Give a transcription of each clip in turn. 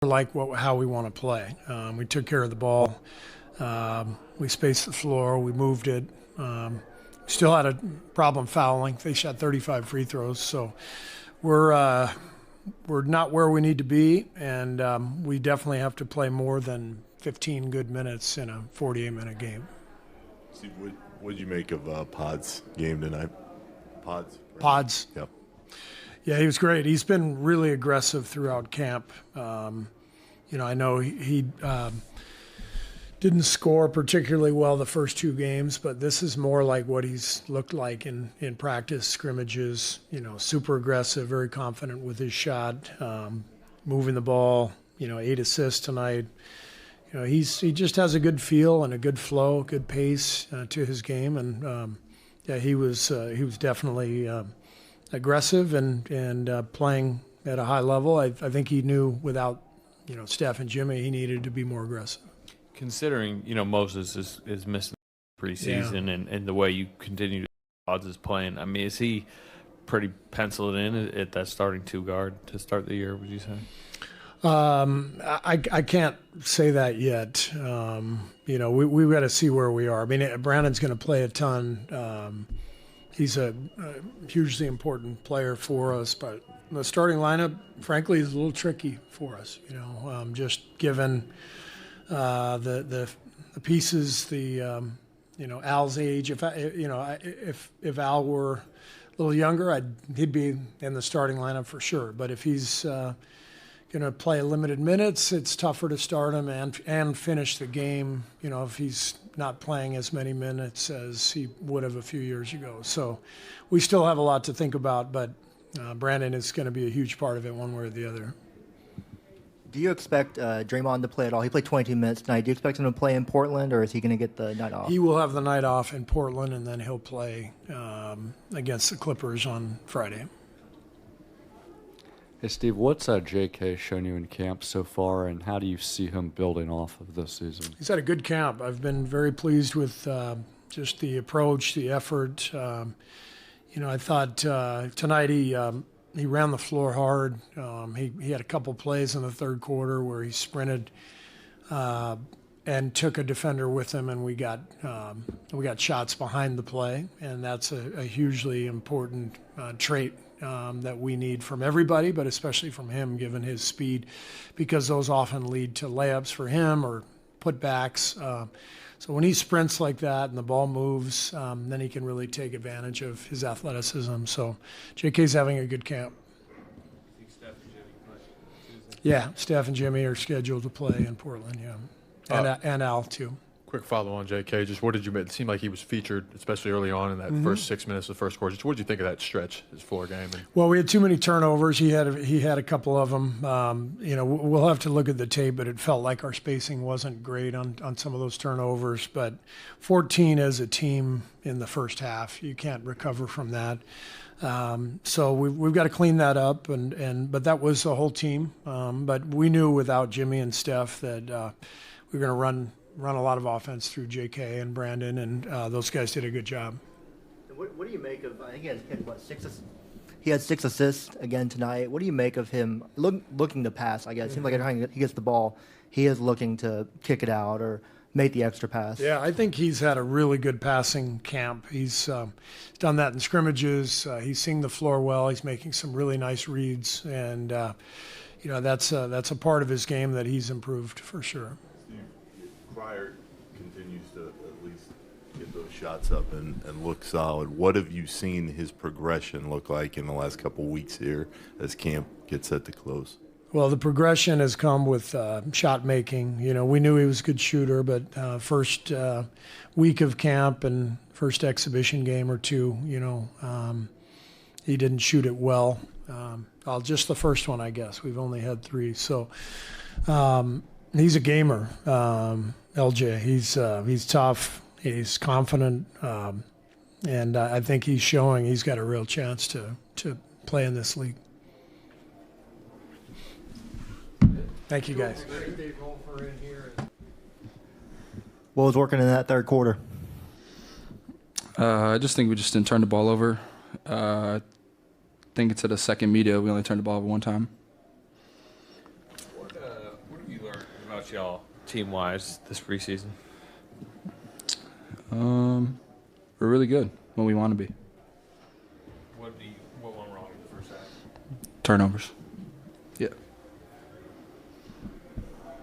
like how we want to play. We took care of the ball. We spaced the floor. We moved it. Still had a problem fouling. They shot 35 free throws, so we're not where we need to be, and we definitely have to play more than 15 good minutes in a 48-minute game. Steve, what did you make of Podz game tonight? Podz. Right? Podz. Yep. Yeah, he was great. He's been really aggressive throughout camp. I know he didn't score particularly well the first two games, but this is more like what he's looked like in practice scrimmages. Super aggressive, very confident with his shot, moving the ball. 8 assists tonight. He just has a good feel and a good flow, good pace to his game, and he was definitely aggressive and playing at a high level. I think he knew without Steph and Jimmy, he needed to be more aggressive. Considering Moses is missing preseason, and the way you continue to Podz is playing, I mean, is he pretty penciled in at that starting two guard to start the year? Would you say? I can't say that yet. We've got to see where we are. I mean, Brandon's going to play a ton. He's a hugely important player for us, but the starting lineup, frankly, is a little tricky for us. Just given the pieces, Al's age. If Al were a little younger, he'd be in the starting lineup for sure. But if he's going to play limited minutes, it's tougher to start him and finish the game, if he's not playing as many minutes as he would have a few years ago. So we still have a lot to think about, but Brandon is going to be a huge part of it one way or the other. Do you expect Draymond to play at all? He played 22 minutes tonight. Do you expect him to play in Portland, or is he going to get the night off? He will have the night off in Portland, and then he'll play against the Clippers on Friday. Hey, Steve, what's J.K. shown you in camp so far, and how do you see him building off of this season? He's had a good camp. I've been very pleased with just the approach, the effort. I thought tonight he ran the floor hard. He had a couple plays in the third quarter where he sprinted and took a defender with him, and we got shots behind the play, and that's a hugely important trait that we need from everybody, but especially from him, given his speed, because those often lead to layups for him or putbacks. So when he sprints like that and the ball moves, then he can really take advantage of his athleticism. So JK's having a good camp. Yeah, Steph and Jimmy are scheduled to play in Portland, and Al too. Quick follow on JK. Just what did you make? It seemed like he was featured, especially early on in that first 6 minutes of the first quarter. Just what did you think of that stretch, his floor game? Well, we had too many turnovers. He had a couple of them. We'll have to look at the tape, but it felt like our spacing wasn't great on some of those turnovers. But 14 as a team in the first half, you can't recover from that. So we've got to clean that up, but that was the whole team. But we knew without Jimmy and Steph that we were going to run a lot of offense through JK and Brandon, and those guys did a good job. What do you make of? I think he had 6 assists again tonight. What do you make of him looking to pass? I guess it seems like every time he gets the ball, he is looking to kick it out or make the extra pass. Yeah, I think he's had a really good passing camp. He's done that in scrimmages. He's seeing the floor well. He's making some really nice reads, and that's a part of his game that he's improved for sure. Cryer continues to at least get those shots up and look solid. What have you seen his progression look like in the last couple of weeks here as camp gets set to close? Well, the progression has come with shot making. We knew he was a good shooter, but first week of camp and first exhibition game or two, he didn't shoot it well. Just the first one, I guess. We've only had 3. So he's a gamer, LJ. He's tough. He's confident, and I think he's showing he's got a real chance to play in this league. Thank you, guys. What was working in that third quarter? I just think we just didn't turn the ball over. I think it's at a second media. We only turned the ball over one time. about y'all team-wise this preseason? We're really good when we want to be. What went wrong in the first half? Turnovers. Yeah.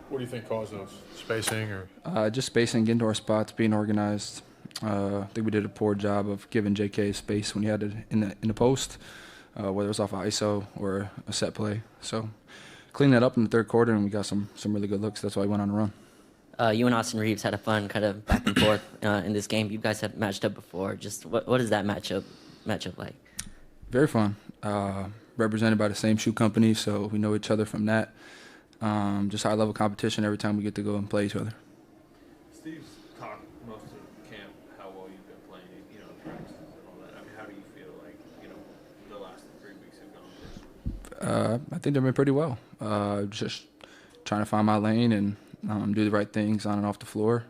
What do you think caused those? Spacing or? Just spacing, getting to our spots, being organized. I think we did a poor job of giving JK space when he had it in the post, whether it was off of ISO or a set play. So cleaned that up in the third quarter, and we got some really good looks. That's why we went on a run. You and Austin Reaves had a fun kind of back and forth in this game. You guys have matched up before. Just what is that matchup like? Very fun. Represented by the same shoe company, so we know each other from that. Just high-level competition every time we get to go and play each other. Steve's talked most of camp how well you've been playing, you know, practices and all that. I mean, how do you feel like, you know, the last 3 weeks have gone? I think they've been pretty well. Just trying to find my lane and do the right things on and off the floor.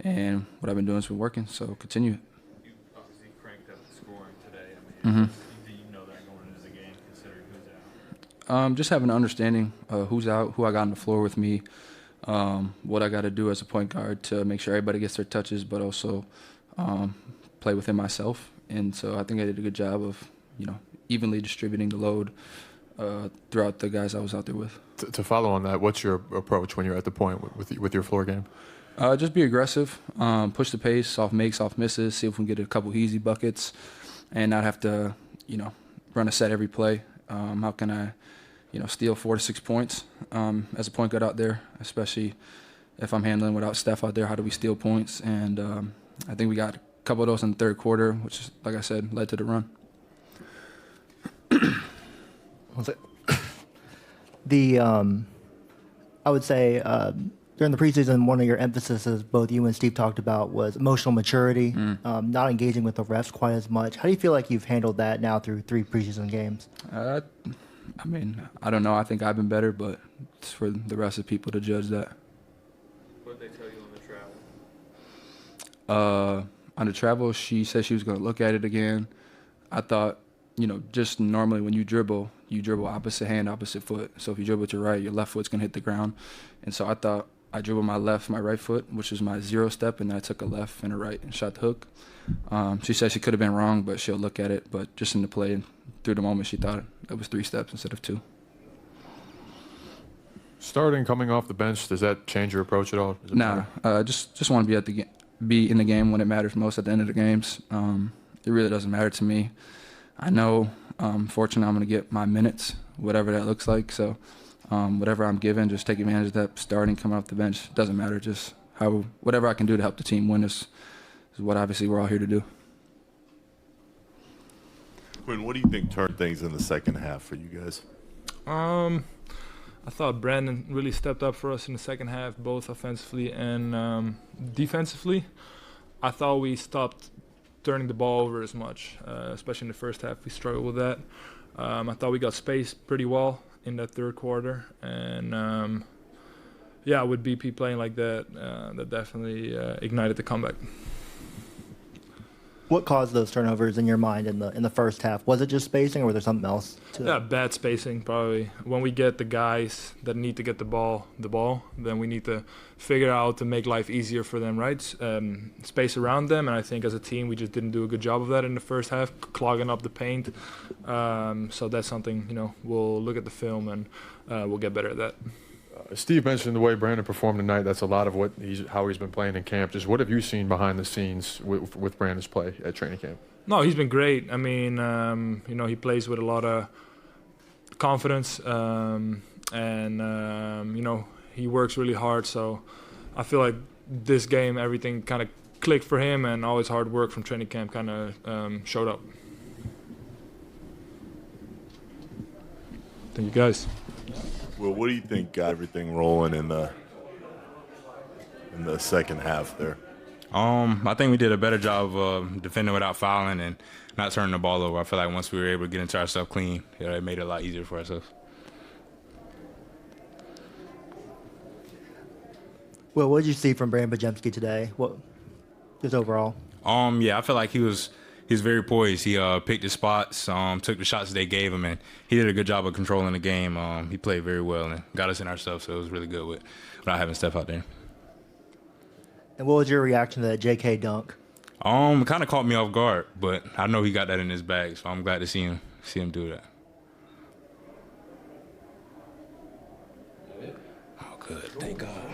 And what I've been doing has been working, so continue it. You obviously cranked up the scoring today. I mean, do you know that going into the game, considering who's out? Just having an understanding of who's out, who I got on the floor with me, what I got to do as a point guard to make sure everybody gets their touches, but also play within myself. And so I think I did a good job of, you know, evenly distributing the load throughout the guys I was out there with. To follow on that, what's your approach when you're at the point with your floor game? Just be aggressive, push the pace, off makes, off misses, see if we can get a couple easy buckets and not have to, you know, run a set every play. How can I, you know, steal 4 to 6 points as a point guard out there, especially if I'm handling without Steph out there? How do we steal points? And I think we got a couple of those in the third quarter, which, like I said, led to the run. I would say during the preseason, one of your emphases, both you and Steve talked about, was emotional maturity, not engaging with the refs quite as much. How do you feel like you've handled that now through 3 preseason games? I mean, I don't know. I think I've been better, but it's for the rest of the people to judge that. What did they tell you on the travel? On the travel, she said she was going to look at it again. I thought, you know, just normally when you dribble opposite hand, opposite foot. So if you dribble with your right, your left foot's going to hit the ground. And so I thought I dribbled my right foot, which was my 0 step, and then I took a left and a right and shot the hook. She said she could have been wrong, but she'll look at it. But just in the play and through the moment, she thought it was 3 steps instead of 2. Starting, coming off the bench, does that change your approach at all? Nah, just want to be in the game when it matters most at the end of the games. It really doesn't matter to me. I know, fortunately, I'm going to get my minutes, whatever that looks like. So whatever I'm given, just take advantage of that. Starting, coming off the bench, doesn't matter. Just whatever I can do to help the team win is what obviously we're all here to do. Quinn, what do you think turned things in the second half for you guys? I thought Brandin really stepped up for us in the second half, both offensively and defensively. I thought we stopped turning the ball over as much, especially in the first half. We struggled with that. I thought we got spaced pretty well in that third quarter. And, yeah, with BP playing like that, that definitely ignited the comeback. What caused those turnovers in your mind in the first half? Was it just spacing, or was there something else to Yeah, bad spacing probably. When we get the guys that need to get the ball, then we need to figure out to make life easier for them, right? Space around them, and I think as a team we just didn't do a good job of that in the first half, clogging up the paint. So that's something, you know, we'll look at the film and we'll get better at that. Steve mentioned the way Brandin performed tonight. That's a lot of how he's been playing in camp. Just what have you seen behind the scenes with Brandin's play at training camp? No, he's been great. I mean, you know, he plays with a lot of confidence, and you know, he works really hard. So I feel like this game, everything kind of clicked for him, and all his hard work from training camp kind of showed up. Thank you, guys. Well, what do you think got everything rolling in the second half there? I think we did a better job of defending without fouling and not turning the ball over. I feel like once we were able to get into our stuff clean, it made it a lot easier for ourselves. Well, what did you see from Brandin Podziemski today? What just overall? Yeah, I feel like he was he was very poised. He picked his spots, took the shots they gave him, and he did a good job of controlling the game. He played very well and got us in our stuff, so it was really good without having Steph out there. And what was your reaction to that JK dunk? It kind of caught me off guard, but I know he got that in his bag, so I'm glad to see him do that. Oh, good. Thank God.